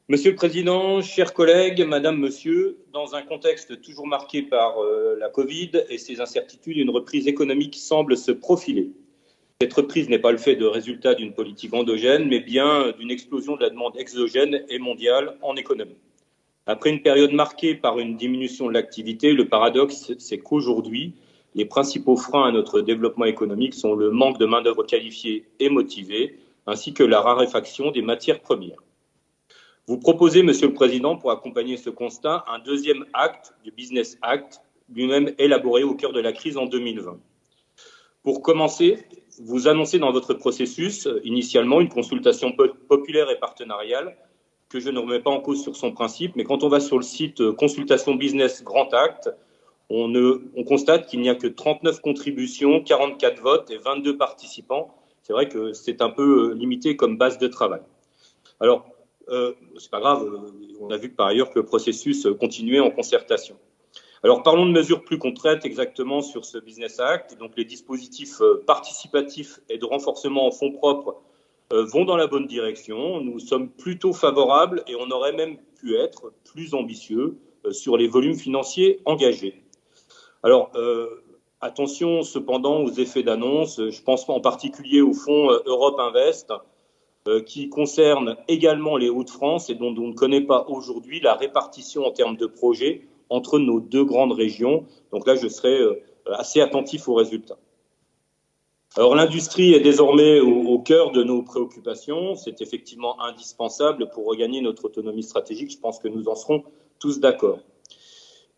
Monsieur le Président, chers collègues, Madame, Monsieur, dans un contexte toujours marqué par la Covid et ses incertitudes, une reprise économique semble se profiler. Cette reprise n'est pas le fait de résultats d'une politique endogène, mais bien d'une explosion de la demande exogène et mondiale en économie. Après une période marquée par une diminution de l'activité, le paradoxe, c'est qu'aujourd'hui, les principaux freins à notre développement économique sont le manque de main-d'œuvre qualifiée et motivée, ainsi que la raréfaction des matières premières. Vous proposez, Monsieur le Président, pour accompagner ce constat, un deuxième acte du Business Act, lui-même élaboré au cœur de la crise en 2020. Pour commencer, vous annoncez dans votre processus, initialement, une consultation populaire et partenariale, que je ne remets pas en cause sur son principe, mais quand on va sur le site Consultation Business Grand Acte, on constate qu'il n'y a que 39 contributions, 44 votes et 22 participants. C'est vrai que c'est un peu limité comme base de travail. Alors, c'est pas grave, on a vu que par ailleurs que le processus continuait en concertation. Alors parlons de mesures plus concrètes exactement sur ce Business Act. Donc les dispositifs participatifs et de renforcement en fonds propres vont dans la bonne direction. Nous sommes plutôt favorables et on aurait même pu être plus ambitieux sur les volumes financiers engagés. Alors attention cependant aux effets d'annonce. Je pense en particulier au fonds Europe Invest, qui concerne également les Hauts-de-France et dont on ne connaît pas aujourd'hui la répartition en termes de projets entre nos deux grandes régions. Donc là, je serai assez attentif aux résultats. Alors l'industrie est désormais au cœur de nos préoccupations. C'est effectivement indispensable pour regagner notre autonomie stratégique. Je pense que nous en serons tous d'accord.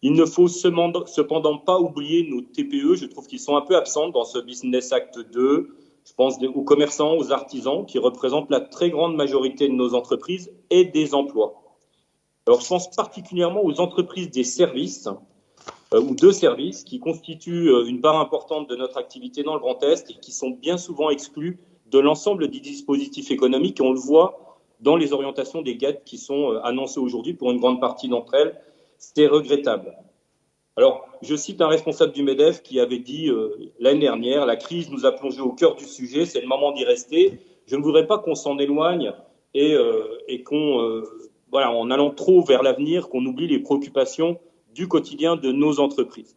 Il ne faut cependant pas oublier nos TPE. Je trouve qu'ils sont un peu absents dans ce Business Act 2. Je pense aux commerçants, aux artisans, qui représentent la très grande majorité de nos entreprises et des emplois. Alors, je pense particulièrement aux entreprises des services ou de services qui constituent une part importante de notre activité dans le Grand Est et qui sont bien souvent exclus de l'ensemble des dispositifs économiques. Et on le voit dans les orientations des GATT qui sont annoncées aujourd'hui pour une grande partie d'entre elles. C'est regrettable. Alors, je cite un responsable du MEDEF qui avait dit l'année dernière, la crise nous a plongé au cœur du sujet, c'est le moment d'y rester. Je ne voudrais pas qu'on s'en éloigne et qu'on, voilà, en allant trop vers l'avenir, qu'on oublie les préoccupations du quotidien de nos entreprises.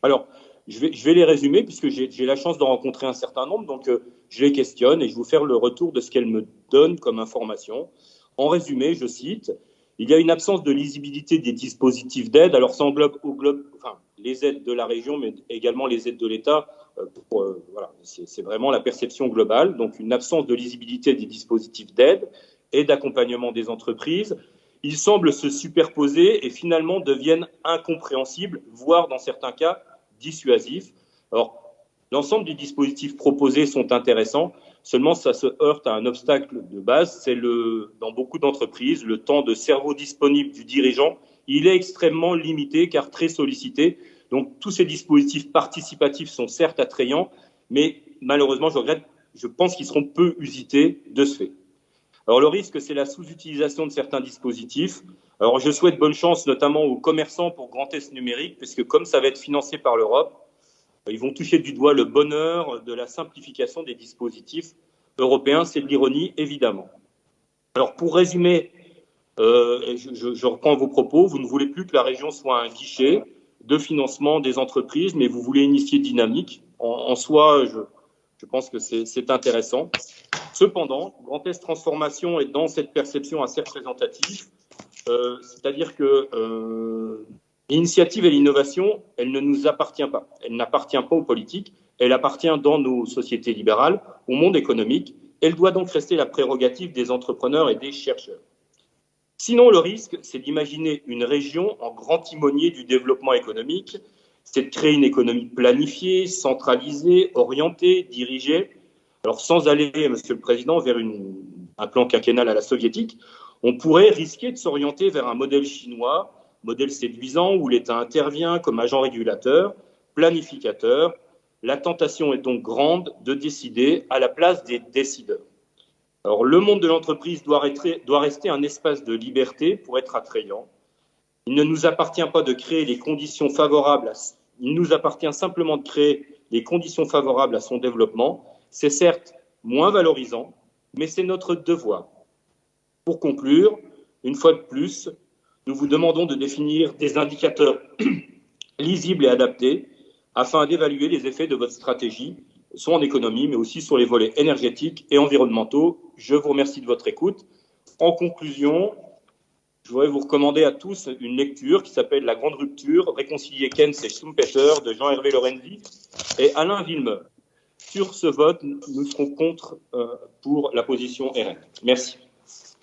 Alors, je vais les résumer puisque j'ai la chance d'en rencontrer un certain nombre, donc je les questionne et je vais vous faire le retour de ce qu'elles me donnent comme information. En résumé, je cite, il y a une absence de lisibilité des dispositifs d'aide. Alors, ça englobe les aides de la région, mais également les aides de l'État. Voilà, c'est vraiment la perception globale. Donc, une absence de lisibilité des dispositifs d'aide et d'accompagnement des entreprises. Ils semblent se superposer et finalement deviennent incompréhensibles, voire dans certains cas dissuasifs. Alors, l'ensemble des dispositifs proposés sont intéressants. Seulement, ça se heurte à un obstacle de base, c'est dans beaucoup d'entreprises, le temps de cerveau disponible du dirigeant, il est extrêmement limité car très sollicité. Donc, tous ces dispositifs participatifs sont certes attrayants, mais malheureusement, je pense qu'ils seront peu usités de ce fait. Alors, le risque, c'est la sous-utilisation de certains dispositifs. Alors, je souhaite bonne chance, notamment aux commerçants pour Grand Est numérique, puisque comme ça va être financé par l'Europe, ils vont toucher du doigt le bonheur de la simplification des dispositifs européens. C'est de l'ironie, évidemment. Alors, pour résumer, je reprends vos propos. Vous ne voulez plus que la région soit un guichet de financement des entreprises, mais vous voulez initier dynamique. En soi, je pense que c'est intéressant. Cependant, Grand Est Transformation est dans cette perception assez représentative. C'est-à-dire que l'initiative et l'innovation, elle ne nous appartient pas. Elle n'appartient pas aux politiques. Elle appartient dans nos sociétés libérales, au monde économique. Elle doit donc rester la prérogative des entrepreneurs et des chercheurs. Sinon, le risque, c'est d'imaginer une région en grand timonier du développement économique. C'est de créer une économie planifiée, centralisée, orientée, dirigée. Alors, sans aller, Monsieur le Président, vers un plan quinquennal à la soviétique, on pourrait risquer de s'orienter vers un modèle chinois, modèle séduisant où l'État intervient comme agent régulateur, planificateur. La tentation est donc grande de décider à la place des décideurs. Alors, le monde de l'entreprise doit rester un espace de liberté pour être attrayant. Il ne nous appartient pas de créer les conditions favorables, il nous appartient simplement de créer les conditions favorables à son développement. C'est certes moins valorisant, mais c'est notre devoir. Pour conclure, Une fois de plus, nous vous demandons de définir des indicateurs lisibles et adaptés afin d'évaluer les effets de votre stratégie, soit en économie, mais aussi sur les volets énergétiques et environnementaux. Je vous remercie de votre écoute. En conclusion, je voudrais vous recommander à tous une lecture qui s'appelle La Grande Rupture, réconcilier Keynes et Schumpeter de Jean-Hervé Lorenzi et Alain Villemeur. Sur ce vote, nous serons contre pour la position RN. Merci.